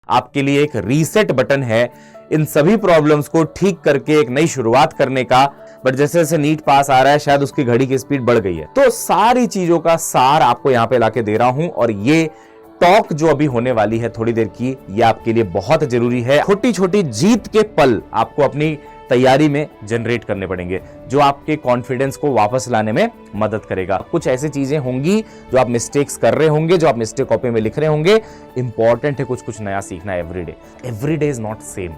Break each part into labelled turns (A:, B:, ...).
A: आपके लिए एक रीसेट बटन है इन सभी प्रॉब्लम्स को ठीक करके एक नई शुरुआत करने का। बट जैसे जैसे नीट पास आ रहा है शायद उसकी घड़ी की स्पीड बढ़ गई है, तो सारी चीजों का सार आपको यहां पे लाके दे रहा हूं। और ये टॉक जो अभी होने वाली है थोड़ी देर की, ये आपके लिए बहुत जरूरी है। छोटी छोटी जीत के पल आपको अपनी तैयारी में जनरेट करने पड़ेंगे, जो आपके कॉन्फिडेंस को वापस लाने में मदद करेगा। कुछ ऐसी चीजें होंगी जो आप मिस्टेक्स कर रहे होंगे, जो आप मिस्टेक कॉपी में लिख रहे होंगे। इंपॉर्टेंट है कुछ कुछ नया सीखना every day is not same.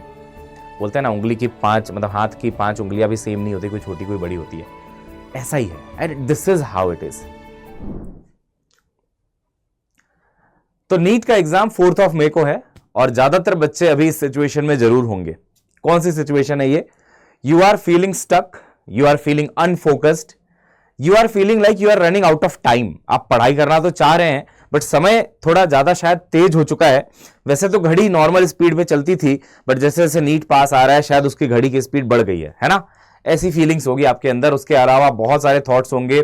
A: बोलते हैं ना, उंगली की पांच मतलब हाथ की 5 उंगलियां भी सेम नहीं होती, कोई छोटी कोई बड़ी होती है। ऐसा ही है, and this is how it is. तो नीट का एग्जाम 4 मई को है और ज्यादातर बच्चे अभी इस सिचुएशन में जरूर होंगे। कौन सी सिचुएशन है ये? You are feeling stuck, you are feeling unfocused, you are feeling like you are running out of time. आप पढ़ाई करना तो चाह रहे हैं बट समय थोड़ा ज्यादा शायद तेज हो चुका है। वैसे तो घड़ी नॉर्मल स्पीड में चलती थी, बट जैसे जैसे नीट पास आ रहा है शायद उसकी घड़ी की स्पीड बढ़ गई है ना? ऐसी फीलिंग्स होगी आपके अंदर। उसके अलावा बहुत सारे थॉट्स होंगे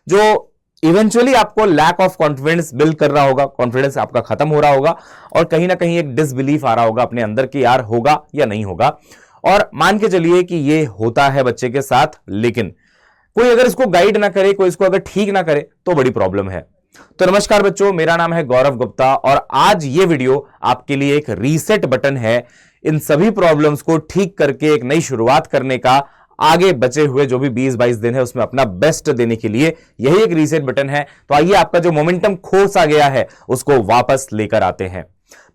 A: जो इवेंचुअली आपको लैक ऑफ कॉन्फिडेंस बिल्ड कर रहा होगा, कॉन्फिडेंस आपका खत्म हो रहा होगा और कहीं ना कहीं एक डिसबिलीफ आ रहा होगा अपने अंदर कि यार होगा या नहीं होगा। और मान के चलिए कि ये होता है बच्चे के साथ, लेकिन कोई अगर इसको गाइड ना करे, कोई इसको अगर ठीक ना करे तो बड़ी प्रॉब्लम है। तो नमस्कार बच्चों, मेरा नाम है गौरव गुप्ता और आज ये वीडियो आपके लिए एक रीसेट बटन है इन सभी प्रॉब्लम्स को ठीक करके एक नई शुरुआत करने का। आगे बचे हुए जो भी 20-22 दिन है उसमें अपना बेस्ट देने के लिए यही एक रीसेट बटन है। तो आइए आपका जो मोमेंटम खो सा गया है उसको वापस लेकर आते हैं।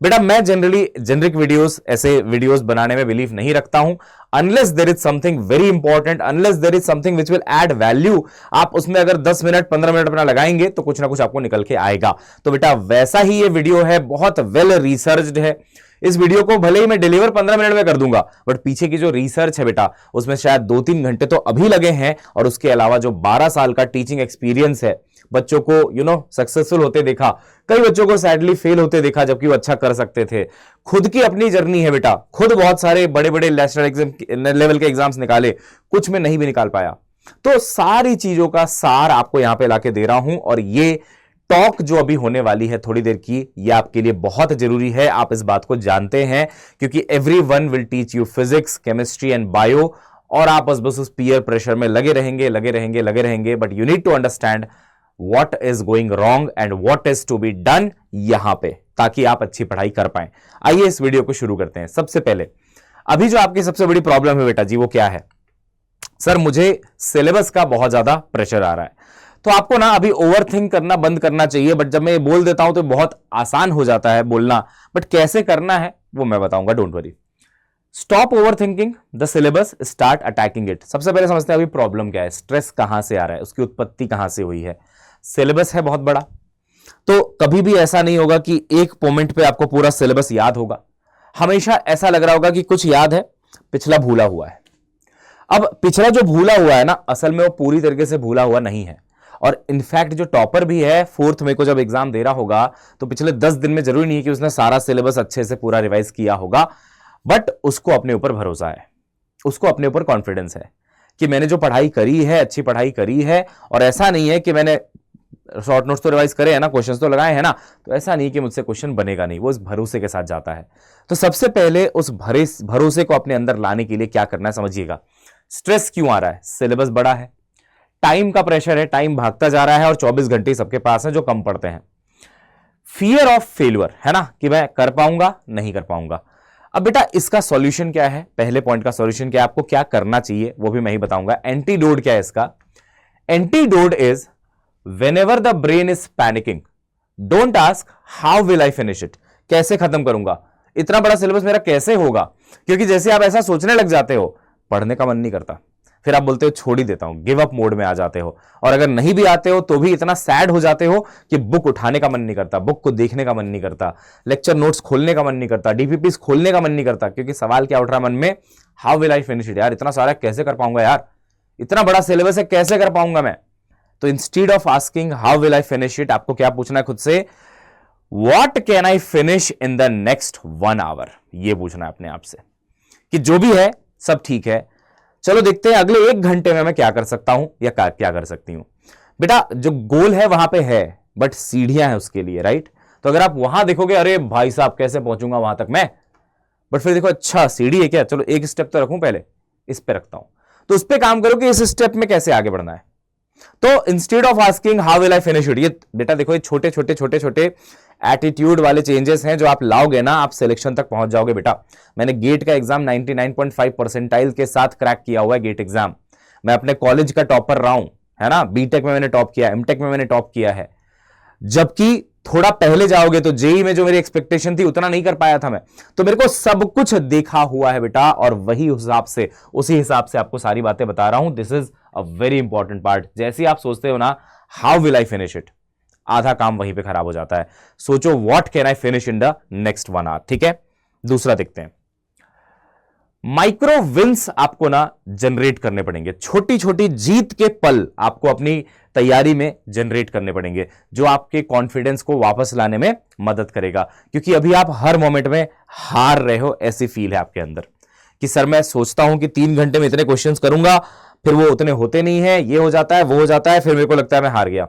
A: बेटा, मैं जनरली जेनरिक वीडियोस, ऐसे वीडियोस बनाने में बिलीव नहीं रखता हूं unless there is something very important, unless there is something which will add value. आप उसमें अगर 10 मिनट 15 मिनट अपना लगाएंगे तो कुछ ना कुछ आपको निकल के आएगा। तो बेटा वैसा ही ये वीडियो है, बहुत वेल रिसर्च्ड है। इस वीडियो को भले ही मैं डिलीवर 15 मिनट में कर दूंगा, बट पीछे की जो रिसर्च है बेटा उसमें शायद 2-3 घंटे तो अभी लगे हैं। और उसके अलावा जो 12 साल का टीचिंग एक्सपीरियंस है, बच्चों को सक्सेसफुल होते देखा, कई बच्चों को सैडली फेल होते देखा जबकि वो अच्छा कर सकते थे। खुद की अपनी जर्नी है बेटा, खुद बहुत सारे बड़े बड़े नेशनल लेवल के एग्जाम्स निकाले, कुछ में नहीं भी निकाल पाया। तो सारी चीजों का सार आपको यहां पे लाके दे रहा हूं। और ये टॉक जो अभी होने वाली है थोड़ी देर की, ये आपके लिए बहुत जरूरी है। आप इस बात को जानते हैं क्योंकि everyone will teach you physics, chemistry and bio, और आप बस उस पीयर प्रेशर में लगे रहेंगे। But you need to understand what is going wrong and what is to be done यहां पे, ताकि आप अच्छी पढ़ाई कर पाएं। आइए इस वीडियो को शुरू करते हैं। सबसे पहले अभी जो आपकी सबसे बड़ी प्रॉब्लम है बेटा जी, वो क्या है? सर मुझे सिलेबस का बहुत ज्यादा प्रेशर आ रहा है। तो आपको ना अभी ओवरथिंक करना बंद करना चाहिए। बट जब मैं ये बोल देता हूं तो बहुत आसान हो जाता है बोलना, बट कैसे करना है वो मैं बताऊंगा, don't worry. Stop overthinking the syllabus, start attacking it. सबसे पहले समझते हैं अभी प्रॉब्लम क्या है, स्ट्रेस कहां से आ रहा है, उसकी उत्पत्ति कहां से हुई है। सिलेबस है बहुत बड़ा, तो कभी भी ऐसा नहीं होगा कि एक मोमेंट पे आपको पूरा सिलेबस याद होगा। हमेशा ऐसा लग रहा होगा कि कुछ याद है, पिछला भूला हुआ है। अब पिछला जो भूला हुआ है ना, असल में वो पूरी तरीके से भूला हुआ नहीं है। और इनफैक्ट जो टॉपर भी है 4 मई को जब एग्जाम दे रहा होगा तो पिछले 10 दिन में जरूरी नहीं है कि उसने सारा सिलेबस अच्छे से पूरा रिवाइज किया होगा, बट उसको अपने ऊपर भरोसा है, उसको अपने ऊपर कॉन्फिडेंस है कि मैंने जो पढ़ाई करी है, अच्छी पढ़ाई करी है। और ऐसा नहीं है कि मैंने शॉर्ट नोट्स तो रिवाइज करे हैं ना, क्वेश्चंस तो लगाए हैं ना, तो ऐसा नहीं कि मुझसे क्वेश्चन बनेगा नहीं। वो इस भरोसे के साथ जाता है। तो सबसे पहले उस भरोसे को अपने अंदर लाने के लिए क्या करना है समझिएगा। स्ट्रेस क्यों आ रहा है? सिलेबस बड़ा है, टाइम का प्रेशर है, टाइम भागता जा रहा है और 24 घंटे सबके पास है जो कम पढ़ते हैं। फियर ऑफ फेल्यूर है ना, कि मैं कर पाऊंगा नहीं कर पाऊंगा। अब बेटा इसका सॉल्यूशन क्या है? पहले पॉइंट का सॉल्यूशन क्या है, आपको क्या करना चाहिए वो भी मैं ही बताऊंगा। एंटीडोट क्या है इसका? Antidote is whenever the brain is panicking, don't ask how will I finish it. कैसे खत्म करूंगा, इतना बड़ा सिलेबस मेरा कैसे होगा? क्योंकि जैसे आप ऐसा सोचने लग जाते हो, पढ़ने का मन नहीं करता, फिर आप बोलते हो छोड़ ही देता हूं, गिव अप मोड में आ जाते हो। और अगर नहीं भी आते हो तो भी इतना सैड हो जाते हो कि बुक उठाने का मन नहीं करता, बुक को देखने का मन नहीं करता, लेक्चर नोट्स खोलने का मन नहीं करता, डीपीपीस खोलने का मन नहीं करता। क्योंकि सवाल क्या उठ रहा मन में, how will I finish it. यार इतना सारा कैसे कर पाऊंगा, यार इतना बड़ा सिलेबस है कैसे कर पाऊंगा मैं। तो instead of asking how will I finish it, आपको क्या पूछना है खुद से, what can I finish in the next 1 hour. ये पूछना है अपने आप से कि जो भी है सब ठीक है, चलो देखते हैं अगले 1 घंटे में मैं क्या कर सकता हूं या क्या कर सकती हूं। बेटा जो गोल है वहां पे है, बट सीढ़ियां हैं उसके लिए, राइट? तो अगर आप वहां देखोगे अरे भाई साहब कैसे पहुंचूंगा वहां तक मैं, बट फिर देखो अच्छा सीढ़ी है क्या, चलो एक स्टेप तो रखूं पहले, इस पे रखता हूं, तो उस पे काम करो कि इस स्टेप में कैसे आगे बढ़ना है। तो instead of asking how will I finish it, ये बेटा देखो ये छोटे छोटे छोटे छोटे एटीट्यूड वाले चेंजेस हैं जो आप लाओगे ना, आप सिलेक्शन तक पहुंच जाओगे बेटा। मैंने गेट का एग्जाम 99.5 परसेंटाइल के साथ क्रैक किया हुआ है गेट एग्जाम। मैं अपने कॉलेज का टॉपर रहा हूं, है ना, बीटेक में मैंने टॉप किया, एमटेक में मैंने टॉप किया है। जबकि थोड़ा पहले जाओगे तो जेई में जो मेरी एक्सपेक्टेशन थी उतना नहीं कर पाया था मैं, तो मेरे को सब कुछ देखा हुआ है बेटा, और वही उसी हिसाब से आपको सारी बातें बता रहा हूं। This is a very important part. जैसे आप सोचते हो ना how will I finish it, आधा काम वहीं पे खराब हो जाता है। सोचो what can I finish in the next 1 hour, ठीक है। दूसरा देखते हैं, माइक्रो विंस आपको ना जनरेट करने पड़ेंगे, छोटी छोटी जीत के पल आपको अपनी तैयारी में जनरेट करने पड़ेंगे, जो आपके कॉन्फिडेंस को वापस लाने में मदद करेगा। क्योंकि अभी आप हर मोमेंट में हार रहे हो, ऐसी फील है आपके अंदर कि सर मैं सोचता हूं कि 3 घंटे में इतने क्वेश्चंस करूंगा, फिर वो उतने होते नहीं है, ये हो जाता है वो हो जाता है, फिर मेरे को लगता है मैं हार गया।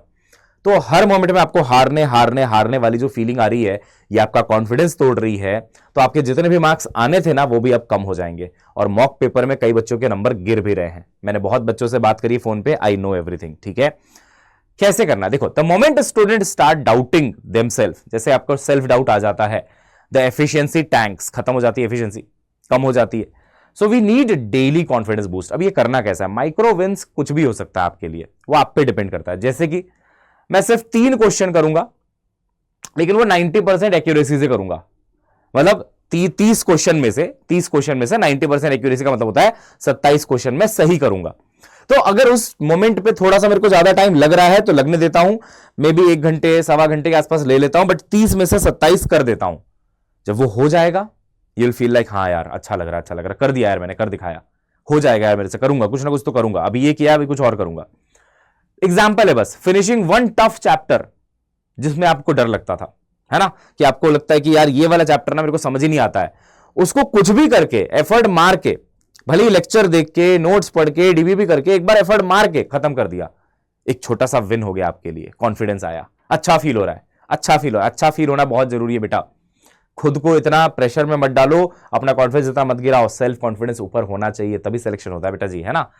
A: तो हर मोमेंट में आपको हारने हारने हारने वाली जो फीलिंग आ रही है, ये आपका कॉन्फिडेंस तोड़ रही है। तो आपके जितने भी मार्क्स आने थे ना वो भी अब कम हो जाएंगे, और मॉक पेपर में कई बच्चों के नंबर गिर भी रहे हैं। मैंने बहुत बच्चों से बात करी फोन पे, आई नो एवरीथिंग, ठीक है। कैसे करना, देखो, the moment student start doubting themselves, जैसे आपको सेल्फ डाउट आ जाता है, द एफिशिएंसी टैंक्स खत्म हो जाती है, एफिशिएंसी कम हो जाती है। So we need daily confidence boost. अब ये करना कैसा है, माइक्रो विंस कुछ भी हो सकता है आपके लिए, वो आप पे डिपेंड करता है। जैसे कि मैं सिर्फ 3 क्वेश्चन करूंगा, लेकिन वो 90% एक्यूरेसी से करूंगा। मतलब 30 क्वेश्चन में से 90% एक्यूरेसी का मतलब होता है 27 क्वेश्चन में सही करूंगा। तो अगर उस मोमेंट पे थोड़ा सा मेरे को ज्यादा टाइम लग रहा है तो लगने देता हूं, मे बी 1 घंटे सवा घंटे के आसपास ले लेता हूं, बट 30 में से 27 कर देता हूं। जब वो हो जाएगा यू विल फील लाइक हाँ यार अच्छा लग रहा है, कर दिया यार मैंने, कर दिखाया, हो जाएगा यार मेरे से, करूंगा कुछ ना कुछ तो करूंगा, अभी ये किया अभी कुछ और करूंगा। एग्जाम्पल है बस, फिनिशिंग 1 टफ चैप्टर जिसमें आपको डर लगता था, है ना, कि आपको लगता है कि यार ये वाला चैप्टर ना मेरे को समझ ही नहीं आता है, उसको कुछ भी करके एफर्ट मार के, भले ही लेक्चर देख के, नोट्स पढ़ के, डीबीबी करके, एक बार एफर्ट मार के खत्म कर दिया, एक छोटा सा विन हो गया आपके लिए, कॉन्फिडेंस आया, अच्छा फील हो रहा है, अच्छा फील होना बहुत जरूरी है बेटा। खुद को इतना प्रेशर में मत डालो, अपना कॉन्फिडेंस इतना मत गिराओ, सेल्फ कॉन्फिडेंस ऊपर होना चाहिए, तभी सिलेक्शन होता है बेटा जी, है ना।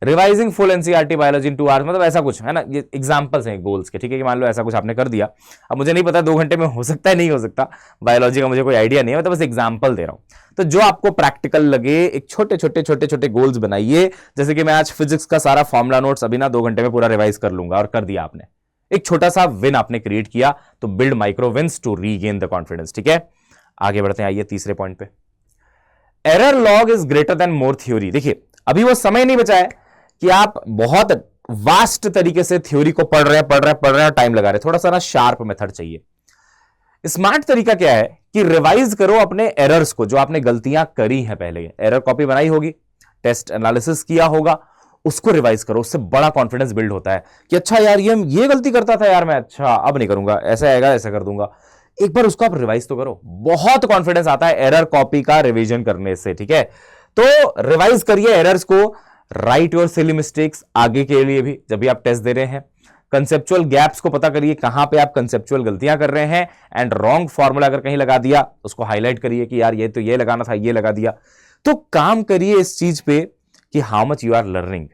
A: रिवाइजिंग फुल एनसीईआरटी बायोलॉजी इन 2 आवर्स, मतलब ऐसा कुछ है ना, ये एग्जांपल्स हैं गोल्स के, ठीक है, कि मान लो ऐसा कुछ आपने कर दिया। अब मुझे नहीं पता 2 घंटे में हो सकता है नहीं हो सकता, बायोलॉजी का मुझे कोई आइडिया नहीं है, मैं तो बस एग्जांपल दे रहा हूं। तो जो आपको प्रैक्टिकल लगे, एक छोटे छोटे गोल्स बनाइए। जैसे कि मैं आज फिजिक्स का सारा फॉर्मुला नोट्स अभी ना 2 घंटे में पूरा रिवाइज कर लूंगा, और कर दिया आपने, एक छोटा सा विन आपने क्रिएट किया। तो build micro wins to regain the confidence, ठीक है। आगे बढ़ते हैं, आइए तीसरे पॉइंट पे, error log is greater than more theory. देखिए अभी वो समय नहीं बचा है कि आप बहुत वास्ट तरीके से थ्योरी को पढ़ रहे हैं, टाइम लगा रहे हैं। थोड़ा सा ना शार्प मेथड चाहिए। स्मार्ट तरीका क्या है कि रिवाइज करो अपने एरर्स को, जो आपने गलतियां करी हैं पहले, एरर कॉपी बनाई होगी, टेस्ट एनालिसिस किया होगा, उसको रिवाइज करो। उससे बड़ा कॉन्फिडेंस बिल्ड होता है कि अच्छा यार ये गलती करता था यार मैं, अच्छा अब नहीं करूंगा, ऐसा आएगा ऐसा कर दूंगा। एक बार उसको आप रिवाइज तो करो, बहुत कॉन्फिडेंस आता है एरर कॉपी का रिवीजन करने से, ठीक है। तो रिवाइज करिए एरर्स को, राइट योर सिली मिस्टेक्स आगे के लिए भी जब भी आप टेस्ट दे रहे हैं। कंसेप्चुअल गैप्स को पता करिए, कहां पे आप कंसेप्चुअल गलतियां कर रहे हैं, एंड रॉन्ग फॉर्मूला अगर कहीं लगा दिया उसको हाईलाइट करिए कि यार ये तो ये लगाना था, ये लगा दिया। तो काम करिए इस चीज पे कि how much you are learning,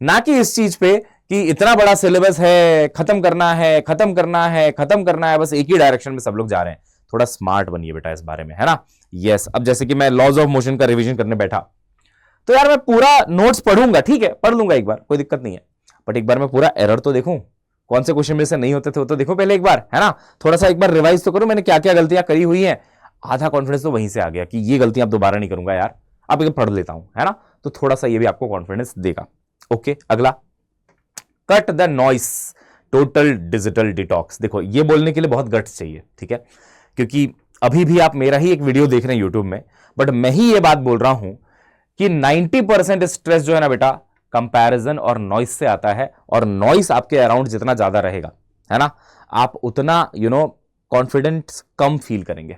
A: ना कि इस चीज पे कि इतना बड़ा सिलेबस है, खत्म करना है, बस एक ही डायरेक्शन में सब लोग जा रहे हैं। थोड़ा स्मार्ट बनिए बेटा इस बारे में, है ना। यस, अब जैसे कि मैं लॉज ऑफ मोशन का रिवीजन करने बैठा, तो यार मैं पूरा नोट्स पढ़ूंगा, ठीक है, पढ़ लूंगा एक बार, कोई दिक्कत नहीं है, बट एक बार मैं पूरा एरर तो देखूं, कौन से क्वेश्चन में से नहीं होते थे वो तो देखो पहले एक बार, है ना। थोड़ा सा एक बार रिवाइज तो करो, मैंने क्या क्या गलतियां करी हुई हैं। आधा कॉन्फिडेंस तो वहीं से आ गया कि ये गलतियां अब दोबारा नहीं करूंगा यार, अब एक पढ़ लेता हूं, है ना। तो थोड़ा सा ये भी आपको कॉन्फिडेंस देगा। ओके, अगला, cut the noise, total digital detox. देखो ये बोलने के लिए बहुत गट्स चाहिए, ठीक है, क्योंकि अभी भी आप मेरा ही एक वीडियो देख रहे हैं यूट्यूब में, बट मैं ही ये बात बोल रहा हूं कि 90% स्ट्रेस जो है ना बेटा, कंपैरिजन और नॉइस से आता है। और नॉइस आपके अराउंड जितना ज्यादा रहेगा, है ना, आप उतना कॉन्फिडेंस कम फील करेंगे।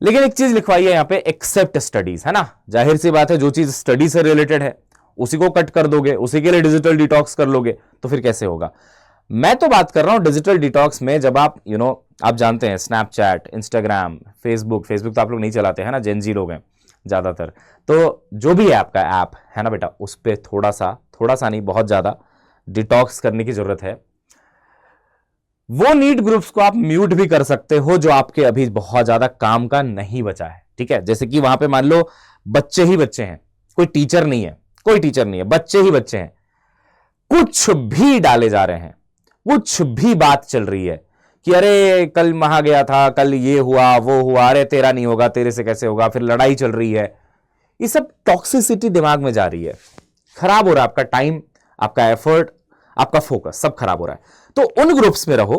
A: लेकिन एक चीज लिखवाइए यहां पे, एक्सेप्ट स्टडीज, है ना। जाहिर सी बात है, जो चीज स्टडी से रिलेटेड है उसी को कट कर दोगे, उसी के लिए डिजिटल डिटॉक्स कर लोगे, तो फिर कैसे होगा। मैं तो बात कर रहा हूं डिजिटल डिटॉक्स में, जब आप आप जानते हैं स्नैपचैट, इंस्टाग्राम, फेसबुक तो आप लोग नहीं चलाते हैं ना, जेनजी लोग हैं ज्यादातर, तो जो भी है आपका ऐप है ना बेटा, उस पर थोड़ा सा नहीं, बहुत ज्यादा डिटॉक्स करने की जरूरत है। वो नीड ग्रुप्स को आप म्यूट भी कर सकते हो जो आपके अभी बहुत ज्यादा काम का नहीं बचा है, ठीक है। जैसे कि वहां पे मान लो बच्चे ही बच्चे हैं, कोई टीचर नहीं है, बच्चे ही बच्चे हैं, कुछ भी डाले जा रहे हैं, कुछ भी बात चल रही है कि अरे कल वहां गया था, कल ये हुआ वो हुआ, अरे तेरा नहीं होगा, तेरे से कैसे होगा, फिर लड़ाई चल रही है, ये सब टॉक्सिसिटी दिमाग में जा रही है, खराब हो रहा है आपका टाइम, आपका एफर्ट, आपका फोकस, सब खराब हो रहा है। तो उन ग्रुप्स में रहो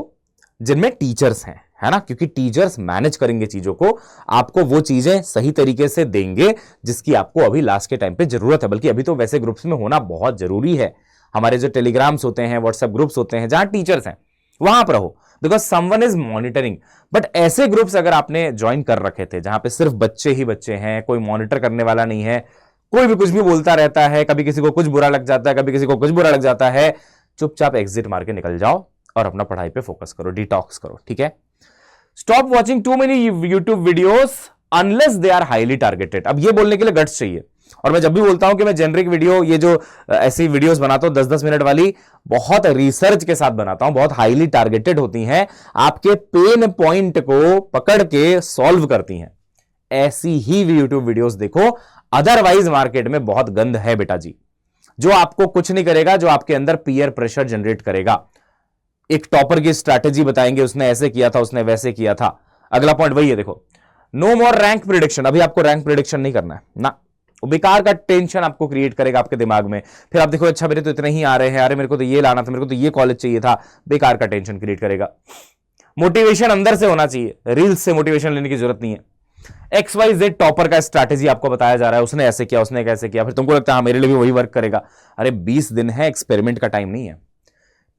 A: जिनमें टीचर्स हैं, है ना, क्योंकि टीचर्स मैनेज करेंगे चीजों को, आपको वो चीजें सही तरीके से देंगे जिसकी आपको अभी लास्ट के टाइम पे जरूरत है। बल्कि अभी तो वैसे ग्रुप्स में होना बहुत जरूरी है। हमारे जो टेलीग्राम्स होते हैं, व्हाट्सएप ग्रुप्स होते हैं जहां टीचर्स हैं, वहां पर रहो, because someone is monitoring. But ऐसे ग्रुप्स अगर आपने ज्वाइन कर रखे थे जहां पे सिर्फ बच्चे ही बच्चे हैं, कोई मॉनिटर करने वाला नहीं है, कोई भी कुछ भी बोलता रहता है, कभी किसी को कुछ बुरा लग जाता है, कभी किसी को कुछ बुरा लग जाता है, चुपचाप एग्जिट मार के निकल जाओ और अपना पढ़ाई पे फोकस करो, डिटॉक्स करो, ठीक है। Stop watching too many YouTube videos unless they are highly targeted. अब ये बोलने के लिए गट्स चाहिए, और मैं जब भी बोलता हूं कि मैं जेनरिक वीडियो, ये जो ऐसी वीडियोस बनाता हूं 10-10 मिनट वाली, बहुत रिसर्च के साथ बनाता हूं, बहुत हाईली टारगेटेड होती हैं, आपके पेन पॉइंट को पकड़ के सॉल्व करती हैं, ऐसी ही यूट्यूब वीडियोस देखो। अदरवाइज मार्केट में बहुत गंद है बेटा जी, जो आपको कुछ नहीं करेगा, जो आपके अंदर पीयर प्रेशर जनरेट करेगा। एक टॉपर की स्ट्रैटेजी बताएंगे, उसने ऐसे किया था, उसने वैसे किया था। अगला पॉइंट वही है, देखो, नो मोर रैंक प्रिडिक्शन। अभी आपको रैंक प्रिडिक्शन नहीं करना है ना, बेकार का टेंशन आपको क्रिएट करेगा आपके दिमाग में। फिर आप देखो, अच्छा मेरे तो इतने ही आ रहे हैं, अरे मेरे को तो ये लाना था, मेरे को तो ये कॉलेज चाहिए था, बेकार का टेंशन क्रिएट करेगा। मोटिवेशन अंदर से होना चाहिए, रील्स से मोटिवेशन लेने की जरूरत नहीं है। XYZ टॉपर का स्ट्रैटेजी आपको बताया जा रहा है, उसने ऐसे किया, उसने कैसे किया, फिर तुमको लगता है हाँ मेरे लिए भी वही वर्क करेगा। अरे 20 दिन है, एक्सपेरिमेंट का टाइम नहीं है।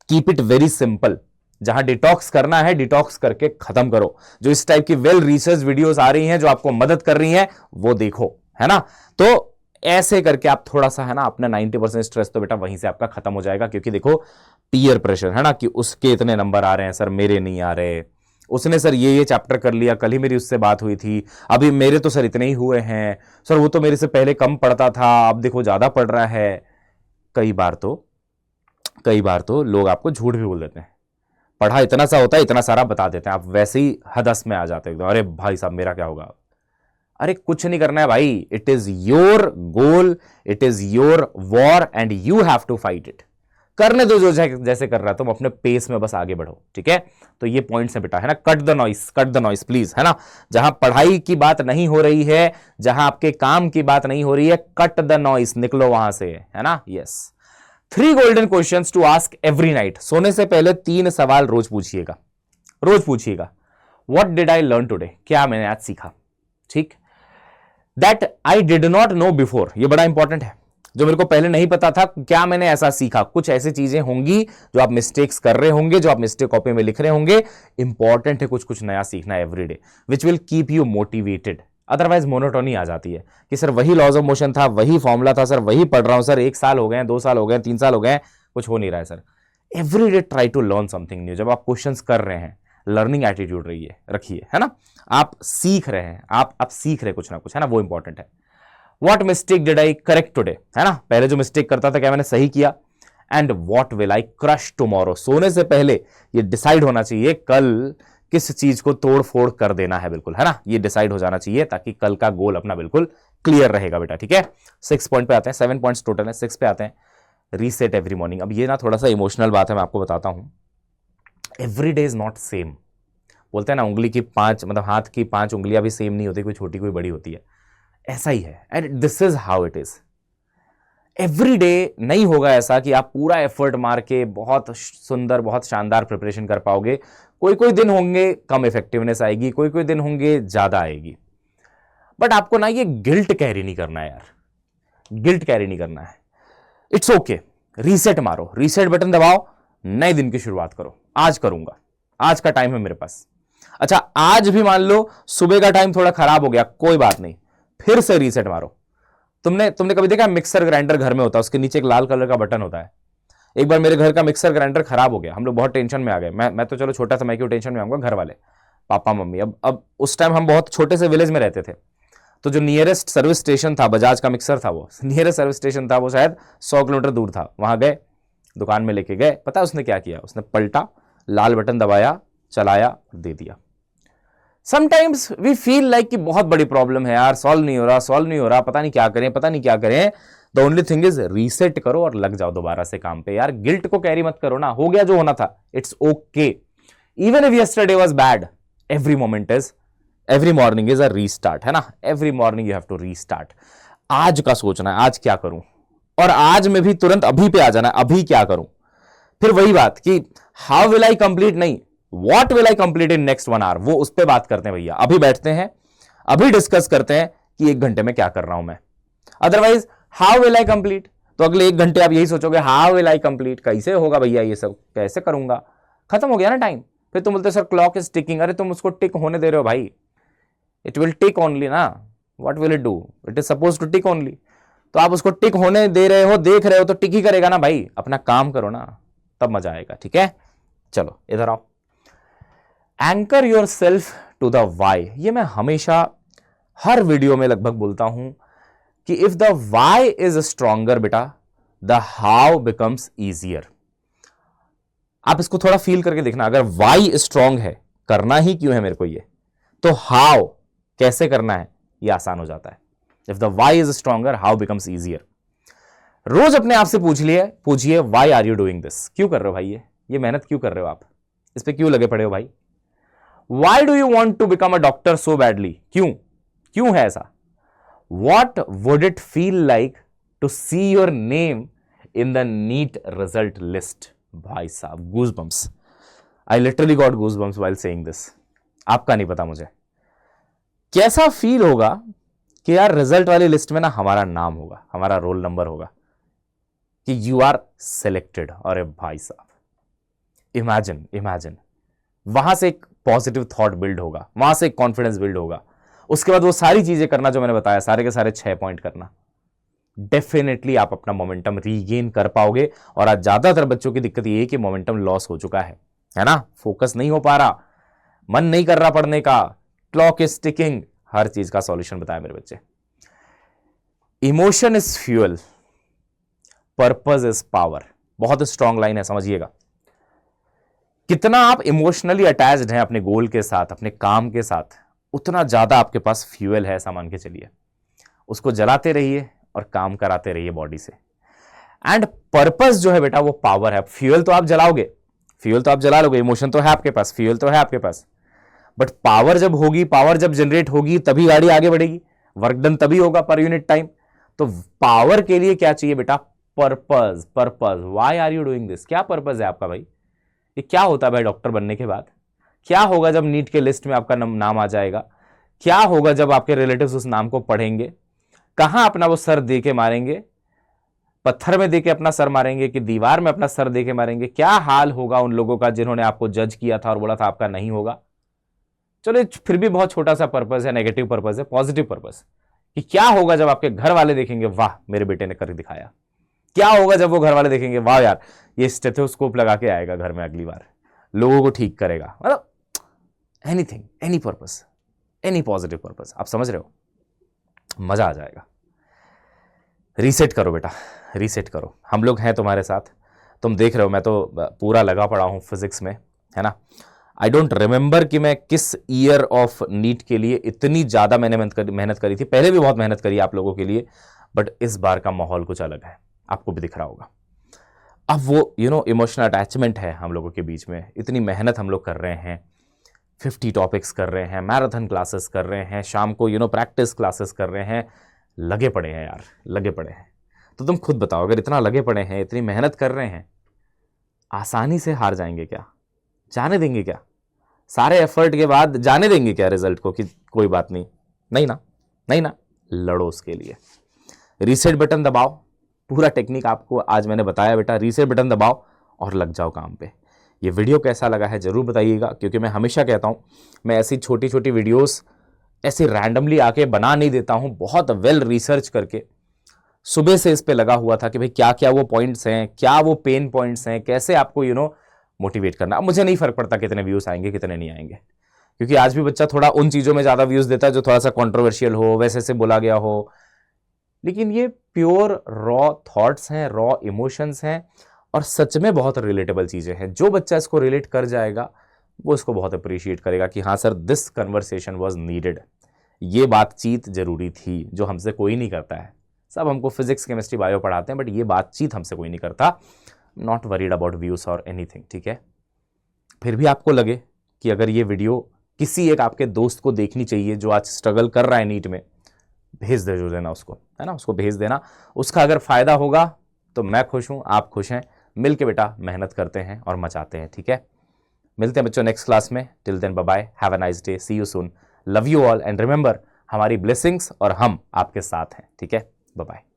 A: Keep it very simple. जहां डिटॉक्स करना है, डिटॉक्स करके खत्म करो। जो इस टाइप की वेल रिसर्च वीडियोस आ रही हैं, जो आपको मदद कर रही हैं, वो देखो, है ना। तो ऐसे करके आप थोड़ा सा, है ना, अपना 90% स्ट्रेस तो बेटा वहीं से आपका खत्म हो जाएगा। क्योंकि देखो पीयर प्रेशर है ना, कि उसके इतने नंबर आ रहे हैं सर, मेरे नहीं आ रहे, उसने सर ये चैप्टर कर लिया, कल ही मेरी उससे बात हुई थी, अभी मेरे तो सर इतने ही हुए हैं, सर वो तो मेरे से पहले कम पढ़ता था, अब देखो ज्यादा पढ़ रहा है। कई बार तो लोग आपको झूठ भी बोल देते हैं, पढ़ा इतना सा होता है, इतना सारा बता देते हैं, आप वैसे ही हदस में आ जाते हैं, अरे भाई साहब मेरा क्या होगा। अरे कुछ नहीं करना है भाई, it is your goal, it is your war and you have to fight it. करने दो जो जैसे कर रहा है, तुम अपने पेस में बस आगे बढ़ो, ठीक है। तो ये पॉइंट्स है बेटा, है ना, कट द नॉइस प्लीज, है ना। जहां पढ़ाई की बात नहीं हो रही है, जहां आपके काम की बात नहीं हो रही है, कट द नॉइस, निकलो वहां से, है ना। Yes, 3 golden questions to ask every night. सोने से पहले 3 सवाल रोज पूछिएगा, what did I learn today, क्या मैंने आज सीखा, ठीक। That I did not know before, ये बड़ा इंपॉर्टेंट है, जो मेरे को पहले नहीं पता था, क्या मैंने ऐसा सीखा। कुछ ऐसी चीजें होंगी जो आप मिस्टेक्स कर रहे होंगे, जो आप मिस्टेक कॉपी में लिख रहे होंगे। इंपॉर्टेंट है कुछ नया सीखना everyday, which will keep you motivated. Otherwise monotony आ जाती है कि सर वही लॉज ऑफ मोशन था, वही फॉर्मूला था, सर वही पढ़ रहा हूं, सर 1 साल हो गए, 2 साल हो गए, 3 साल हो गए, कुछ हो नहीं रहा है sir. Everyday try to learn something new. जब आप क्वेश्चंस कर रहे हैं, लर्निंग एटीट्यूड रखिए, है ना। आप सीख रहे हैं, आप सीख रहे कुछ ना कुछ, है ना, वो इंपॉर्टेंट है। What mistake did I correct today, है ना, पहले जो मिस्टेक करता था क्या मैंने सही किया। And what will I crush tomorrow, सोने से पहले ये डिसाइड होना चाहिए कल किस चीज को तोड़ फोड़ कर देना है, बिल्कुल, है ना, ये डिसाइड हो जाना चाहिए, ताकि कल का गोल अपना बिल्कुल क्लियर रहेगा बेटा, ठीक है। 6 पॉइंट पे आते हैं, 7 पॉइंट्स टोटल है, 6 पे आते हैं। Reset every morning. अब ये ना थोड़ा सा इमोशनल बात है, मैं आपको बताता हूं। Every day is not same, बोलते हैं ना, उंगली की 5, मतलब हाथ की 5 उंगलियां भी सेम नहीं होती, कोई छोटी कोई बड़ी होती है, ऐसा ही है। And this is how it is. Every day नहीं होगा ऐसा कि आप पूरा एफर्ट मार के बहुत सुंदर, बहुत शानदार प्रिपरेशन कर पाओगे। कोई दिन होंगे कम इफेक्टिवनेस आएगी, कोई दिन होंगे ज्यादा आएगी। बट आपको ना ये गिल्ट कैरी नहीं करना है यार, गिल्ट कैरी नहीं करना है। इट्स ओके, रीसेट मारो, रीसेट बटन दबाओ, नए दिन की शुरुआत करो। आज करूंगा, आज का टाइम है मेरे पास। अच्छा, आज भी मान लो सुबह का टाइम थोड़ा खराब हो गया, कोई बात नहीं, फिर से रीसेट मारो। तुमने कभी देखा मिक्सर ग्राइंडर घर में होता है, उसके नीचे एक लाल कलर का बटन होता है, एक बार मेरे घर का मिक्सर ग्राइंडर खराब हो गया, हम लोग बहुत टेंशन में आ गए। मैं तो चलो छोटा था, मैं क्यों टेंशन में आऊंगा, घर वाले पापा मम्मी। अब उस टाइम हम बहुत छोटे से विलेज में रहते थे, तो जो नियरेस्ट सर्विस स्टेशन था, बजाज का मिक्सर था, वो नियरेस्ट सर्विस स्टेशन था, वो शायद 100 किलोमीटर दूर था। वहां गए, दुकान में लेके गए, पता है उसने क्या किया, उसने पलटा, लाल बटन दबाया, चलाया, दे दिया। समटाइम्स वी फील लाइक कि बहुत बड़ी प्रॉब्लम है यार, सॉल्व नहीं हो रहा, पता नहीं क्या करें, पता नहीं क्या करें। The only thing is reset करो और लग जाओ दोबारा से काम पे यार। गिल्ट को कैरी मत करो ना, हो गया जो होना था, it's okay. Even if yesterday was bad, every morning is a restart, है ना। Every morning you have to restart. आज का सोचना है, आज क्या करूं, और आज में भी तुरंत अभी पे आ जाना है, अभी क्या करूं। फिर वही बात कि हाउ विल आई कंप्लीट नहीं, what will I complete in next 1 hour, वो उस पर बात करते हैं भैया। अभी बैठते हैं, अभी डिस्कस करते हैं कि 1 घंटे में क्या कर रहा हूं मैं। Otherwise how will I complete, तो अगले 1 घंटे आप यही सोचोगे, हाउ विल आई कंप्लीट, कैसे होगा भैया ये सब, कैसे करूंगा, खत्म हो गया ना टाइम। फिर तुम बोलते सर क्लॉक इज टिकिंग, अरे तुम उसको टिक होने दे रहे हो भाई, इट विल टिक ओनली ना, what will it do, it is suppose to tick only. तो आप उसको टिक होने दे रहे हो, देख रहे हो, तो टिक ही करेगा ना भाई, अपना काम करो ना, तब मजा आएगा। ठीक है, चलो इधर आओ। Anchor yourself to the why, ये मैं हमेशा हर वीडियो में लगभग बोलता हूं कि if the why is stronger बेटा, द हाउ बिकम्स ईजियर। आप इसको थोड़ा फील करके देखना, अगर वाई स्ट्रॉन्ग है, करना ही क्यों है मेरे को ये, तो हाउ कैसे करना है ये आसान हो जाता है। If the why is stronger, how becomes easier. रोज अपने आप से पूछिए why are you doing this, क्यों कर रहे हो भाई ये मेहनत क्यों कर रहे हो आप, इस पे क्यों लगे पड़े हो भाई। Why do you want to become a doctor so badly, क्यों है ऐसा। What would it feel like to see your name in the NEET result list. भाई साहब, goosebumps, I literally got goosebumps while saying this. आपका नहीं पता मुझे कैसा फील होगा कि यार रिजल्ट वाली लिस्ट में ना हमारा नाम होगा, हमारा रोल नंबर होगा, कि यू आर सिलेक्टेड। अरे भाई साहब, इमेजिन वहां से एक पॉजिटिव थॉट बिल्ड होगा, वहां से एक कॉन्फिडेंस बिल्ड होगा। उसके बाद वो सारी चीजें करना जो मैंने बताया, सारे के सारे 6 पॉइंट करना, डेफिनेटली आप अपना मोमेंटम रीगेन कर पाओगे। और आज ज्यादातर बच्चों की दिक्कत ये है कि मोमेंटम लॉस हो चुका है ना, फोकस नहीं हो पा रहा, मन नहीं कर रहा पढ़ने का, क्लॉक इज टिकिंग। हर चीज का सॉल्यूशन बताया मेरे बच्चे। Emotion is fuel, purpose is power. बहुत स्ट्रॉन्ग लाइन है, समझिएगा। कितना आप इमोशनली अटैच्ड हैं अपने गोल के साथ, अपने काम के साथ, उतना ज्यादा आपके पास फ्यूअल है, ऐसा मान के चलिए। उसको जलाते रहिए और काम कराते रहिए बॉडी से। एंड पर्पस जो है बेटा, वो पावर है। फ्यूअल तो आप जलाओगे, फ्यूअल तो आप जला लोगे, इमोशन तो है आपके पास, फ्यूअल तो है आपके पास, बट पावर जब होगी, पावर जब जनरेट होगी, तभी गाड़ी आगे बढ़ेगी, वर्क डन तभी होगा पर यूनिट टाइम। तो पावर के लिए क्या चाहिए बेटा, purpose. Why are you doing this, क्या पर्पस है आपका भाई, ये क्या होता है भाई डॉक्टर बनने के बाद, क्या होगा जब नीट के लिस्ट में आपका नाम आ जाएगा, क्या होगा जब आपके रिलेटिव्स उस नाम को पढ़ेंगे, कहां अपना वो सर दे के मारेंगे, पत्थर में देके अपना सर मारेंगे कि दीवार में अपना सर देके मारेंगे, क्या हाल होगा उन लोगों का जिन्होंने आपको जज किया था और बोला था आपका नहीं होगा। चलो फिर भी बहुत छोटा सा पर्पस है, नेगेटिव पर्पस है। पॉजिटिव पर्पस कि क्या होगा जब आपके घर वाले देखेंगे, वाह मेरे बेटे ने कर दिखाया। क्या होगा जब वो घर वाले देखेंगे, वाह यार ये स्टेथोस्कोप लगा के आएगा घर में अगली बार, लोगों को ठीक करेगा। मतलब anything, any purpose, any positive purpose, आप समझ रहे हो, मजा आ जाएगा। रीसेट करो बेटा, रीसेट करो। हम लोग हैं तुम्हारे साथ, तुम देख रहे हो, मैं तो पूरा लगा पड़ा हूं फिजिक्स में, है ना। आई डोंट रिमेंबर कि मैं किस ईयर ऑफ नीट के लिए इतनी ज़्यादा मैंने मेहनत करी थी। पहले भी बहुत मेहनत करी आप लोगों के लिए, बट इस बार का माहौल कुछ अलग है, आपको भी दिख रहा होगा। अब वो इमोशनल अटैचमेंट है हम लोगों के बीच में, इतनी मेहनत हम लोग कर रहे हैं, 50 टॉपिक्स कर रहे हैं, मैराथन क्लासेस कर रहे हैं, शाम को प्रैक्टिस क्लासेस कर रहे हैं, लगे पड़े हैं यार, लगे पड़े हैं। तो तुम खुद बताओ, अगर इतना लगे पड़े हैं, इतनी मेहनत कर रहे हैं, आसानी से हार जाएंगे क्या, जाने देंगे क्या, सारे एफर्ट के बाद जाने देंगे क्या रिजल्ट को कि कोई बात नहीं, नहीं ना, लड़ो उसके लिए। रीसेट बटन दबाओ, पूरा टेक्निक आपको आज मैंने बताया बेटा, रीसेट बटन दबाओ और लग जाओ काम पे। ये वीडियो कैसा लगा है जरूर बताइएगा, क्योंकि मैं हमेशा कहता हूं, मैं ऐसी छोटी छोटी वीडियोस ऐसे रैंडमली आके बना नहीं देता हूं, बहुत वेल रिसर्च करके सुबह से इस पे लगा हुआ था कि भाई क्या क्या वो पॉइंट्स हैं, क्या वो पेन पॉइंट्स हैं, कैसे आपको मोटिवेट करना। अब मुझे नहीं फर्क पड़ता कितने व्यूज आएंगे कितने नहीं आएंगे, क्योंकि आज भी बच्चा थोड़ा उन चीजों में ज्यादा व्यूज देता है जो थोड़ा सा कंट्रोवर्शियल हो, वैसे से बोला गया हो, लेकिन ये प्योर रॉ थॉट्स हैं, रॉ इमोशंस हैं और सच में बहुत रिलेटेबल चीजें हैं। जो बच्चा इसको रिलेट कर जाएगा वो इसको बहुत अप्रिशिएट करेगा कि हाँ sir, this conversation was needed, ये बातचीत जरूरी थी, जो हमसे कोई नहीं करता है। सब हमको फिजिक्स केमिस्ट्री बायो पढ़ाते हैं, बट ये बातचीत हमसे कोई नहीं करता। नॉट वरीड अबाउट व्यूज और एनीथिंग, ठीक है। फिर भी आपको लगे कि अगर ये वीडियो किसी एक आपके दोस्त को देखनी चाहिए जो आज स्ट्रगल कर रहा है नीट में, भेज दे देना उसको, है ना, उसको भेज देना। उसका अगर फायदा होगा तो मैं खुश हूं, आप खुश हैं, मिलके बेटा मेहनत करते हैं और मचाते हैं, ठीक है। मिलते हैं बच्चों नेक्स्ट क्लास में। Till then bye bye, have a nice day, see you soon, love you all and remember, हमारी ब्लेसिंग्स और हम आपके साथ हैं, ठीक है। Bye bye.